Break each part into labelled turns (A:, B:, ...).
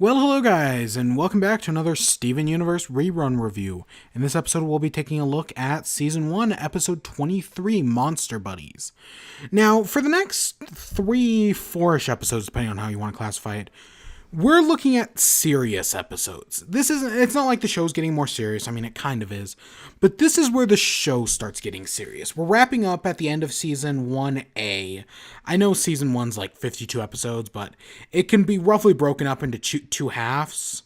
A: Well, hello guys, and welcome back to another Steven Universe rerun review. In this episode, we'll be taking a look at Season 1, Episode 23, Monster Buddies. Now, for the next 3-4-ish episodes, depending on how you want to classify it, we're looking at serious episodes. It's not like the show's getting more serious. I mean, it kind of is. But this is where the show starts getting serious. We're wrapping up at the end of Season 1A. I know Season 1's like 52 episodes, but it can be roughly broken up into two halves.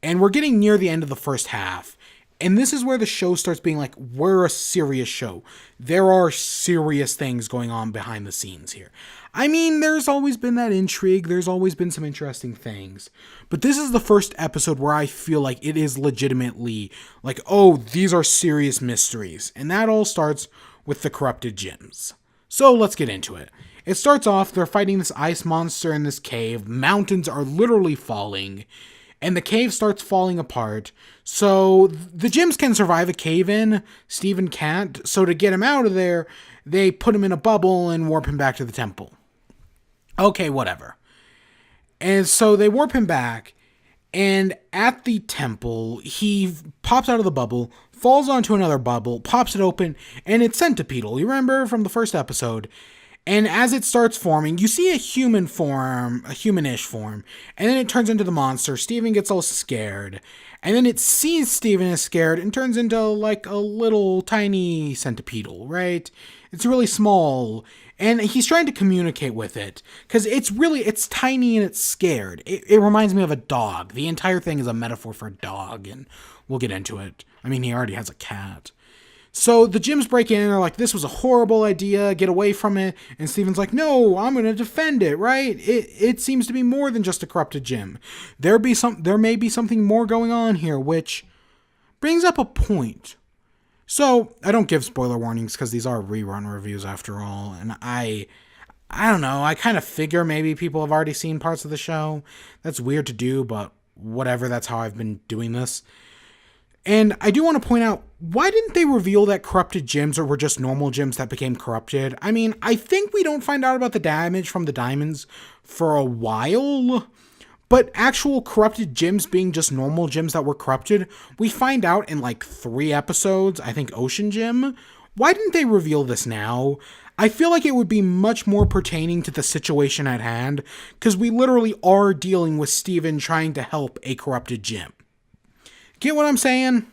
A: And we're getting near the end of the first half. And this is where the show starts being like, we're a serious show. There are serious things going on behind the scenes here. I mean, there's always been that intrigue. There's always been some interesting things. But this is the first episode where I feel like it is legitimately like, oh, these are serious mysteries. And that all starts with the corrupted gyms. So let's get into it. It starts off, they're fighting this ice monster in this cave. Mountains are literally falling. And the cave starts falling apart. So the gyms can survive a cave-in. Steven can't. So to get him out of there, they put him in a bubble and warp him back to the temple. Okay, whatever. And so they warp him back, and at the temple, he pops out of the bubble, falls onto another bubble, pops it open, and it's centipedal. You remember from the first episode? And as it starts forming, you see a human form, a humanish form, and then it turns into the monster. Steven gets all scared, and then it sees Steven is scared and turns into like a little tiny centipedal, right? It's really small, and he's trying to communicate with it, because it's tiny and it's scared. It reminds me of a dog. The entire thing is a metaphor for a dog, and we'll get into it. I mean, he already has a cat. So the gyms break in and they're like, this was a horrible idea, get away from it. And Steven's like, no, I'm going to defend it, right? It seems to be more than just a corrupted gym. There may be something more going on here, which brings up a point. So I don't give spoiler warnings because these are rerun reviews after all. And I don't know, I kind of figure maybe people have already seen parts of the show. That's weird to do, but whatever, that's how I've been doing this. And I do want to point out, why didn't they reveal that corrupted gyms were just normal gyms that became corrupted? I mean, I think we don't find out about the damage from the diamonds for a while, but actual corrupted gyms being just normal gyms that were corrupted, we find out in like 3 episodes, I think Ocean Gym. Why didn't they reveal this now? I feel like it would be much more pertaining to the situation at hand, because we literally are dealing with Steven trying to help a corrupted gym. Get what I'm saying?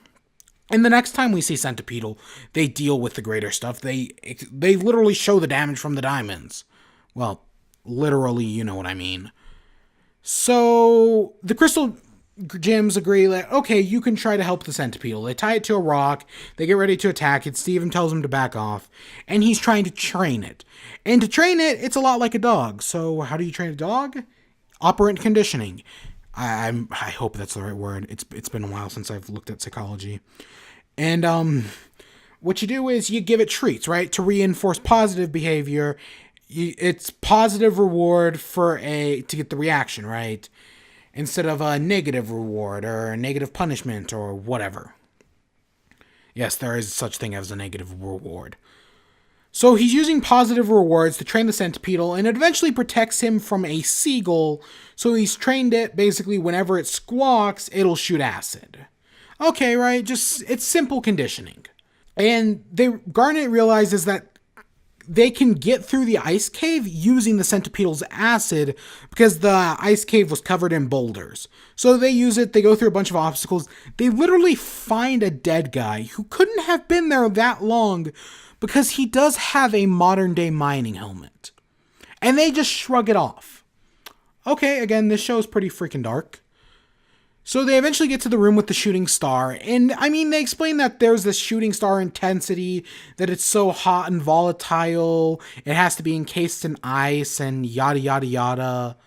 A: And the next time we see Centipedal, they deal with the greater stuff. They literally show the damage from the diamonds. Well, literally, you know what I mean. So the Crystal Gyms agree that, okay, you can try to help the Centipedal. They tie it to a rock. They get ready to attack it. Steven tells him to back off. And he's trying to train it. And to train it, it's a lot like a dog. So how do you train a dog? Operant conditioning. I hope that's the right word. It's been a while since I've looked at psychology. And what you do is you give it treats, right? To reinforce positive behavior. It's positive reward to get the reaction, right? Instead of a negative reward or a negative punishment or whatever. Yes, there is such thing as a negative reward. So he's using positive rewards to train the centipedal, and it eventually protects him from a seagull. So he's trained it, basically whenever it squawks, it'll shoot acid. Okay, right? It's simple conditioning. And Garnet realizes that they can get through the ice cave using the centipedal's acid because the ice cave was covered in boulders. So they use it, they go through a bunch of obstacles. They literally find a dead guy who couldn't have been there that long because he does have a modern-day mining helmet. And they just shrug it off. Okay, again, this show is pretty freaking dark. So they eventually get to the room with the shooting star. And, I mean, they explain that there's this shooting star intensity, that it's so hot and volatile, it has to be encased in ice, and yada, yada, yada.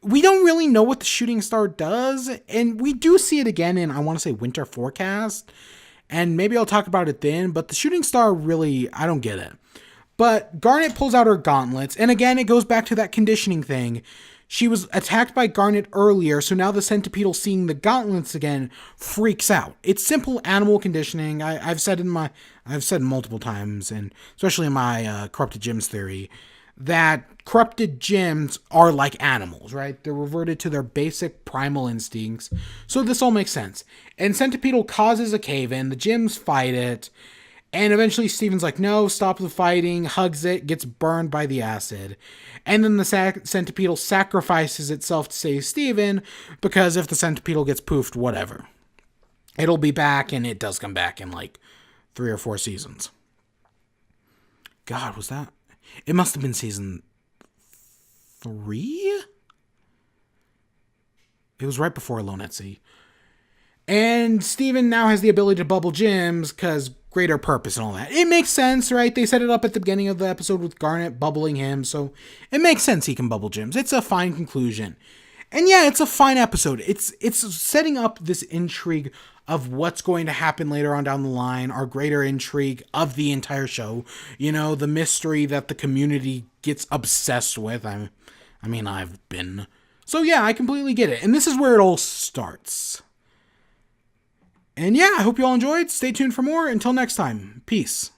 A: We don't really know what the shooting star does, and we do see it again in, I want to say, Winter Forecast. And maybe I'll talk about it then, but the shooting star really, I don't get it. But Garnet pulls out her gauntlets, and again, it goes back to that conditioning thing. She was attacked by Garnet earlier, so now the centipedal seeing the gauntlets again freaks out. It's simple animal conditioning. I've said multiple times, and especially in my corrupted gyms theory, that corrupted gyms are like animals, right? They're reverted to their basic primal instincts. So this all makes sense. And Centipedal causes a cave-in, the gyms fight it, and eventually Steven's like, no, stop the fighting, hugs it, gets burned by the acid. And then the Centipedal sacrifices itself to save Steven, because if the Centipedal gets poofed, whatever. It'll be back, and it does come back in like 3 or 4 seasons. God, was that? It must have been season 3? It was right before Alone at Sea. And Steven now has the ability to bubble gyms because greater purpose and all that. It makes sense, right? They set it up at the beginning of the episode with Garnet bubbling him, so it makes sense he can bubble gyms. It's a fine conclusion. And yeah, it's a fine episode. It's setting up this intrigue of what's going to happen later on down the line, our greater intrigue of the entire show. You know, the mystery that the community gets obsessed with. I mean, I've been. So yeah, I completely get it. And this is where it all starts. And yeah, I hope you all enjoyed. Stay tuned for more. Until next time, peace.